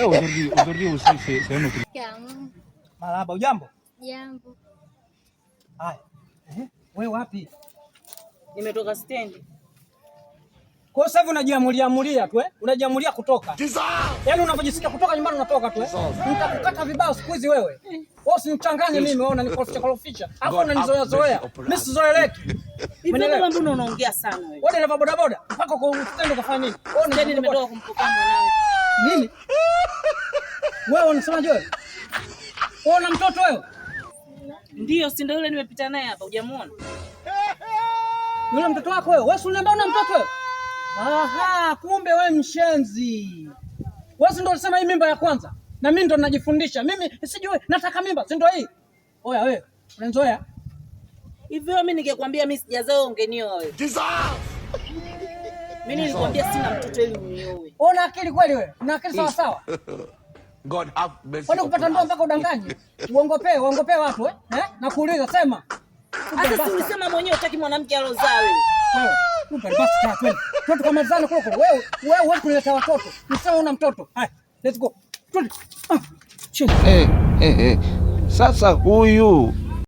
Aujourd'hui aussi, c'est un autre. Marahaba, ujambo? Jambo. Haya. Wewe wapi? Nimetoka stendi. Kwa sasa hivi unajiamulia tu Unajiamulia kutoka. Yaani unapojisikia kutoka nyumbani unatoka tu Nitakukata vibao siku hizi wewe. Wewe usinichanganye mimi, wewe unanikorofisha. Hapo unanizoea. Mimi sizoeleki. Mbona unaongea sana wewe? Wewe dereva bodaboda, mpaka kwa stendi ukafanya nini? Wewe stendi nimetoka kumpokea mwanangu. Nini? Wewe unasemaje wewe? Wewe una mtoto wewe? Ndio, si ndio yule nimepita naye hapa, hujamuona? Yule mtoto wako wewe? Wewe uniambia una mtoto wewe? Aha, kumbe wewe mshenzi. Wewe ndio unasema hii mimba ya kwanza. Na mimi ndo ninajifundisha. Mimi sijui nataka mimba, si ndio hii? Oya wewe, unanizoea? Hivi mimi ningekwambia mimi sijazoea ungenioa wewe. Mimi nilikwambia sina mtoto ili unioe. Una akili kweli wewe? Una akili sawa sawa? God have mercy. Kwani kupata ndoa mpaka udanganye? Uongopee watu Na kuuliza sema. Hata si ulisema mwenyewe utaki mwanamke alozaa wewe. Kumbe basi twende. Twende kama zana kule. Wewe kuleta watoto. Usema una mtoto. Hai, let's go. Twende. Sasa huyu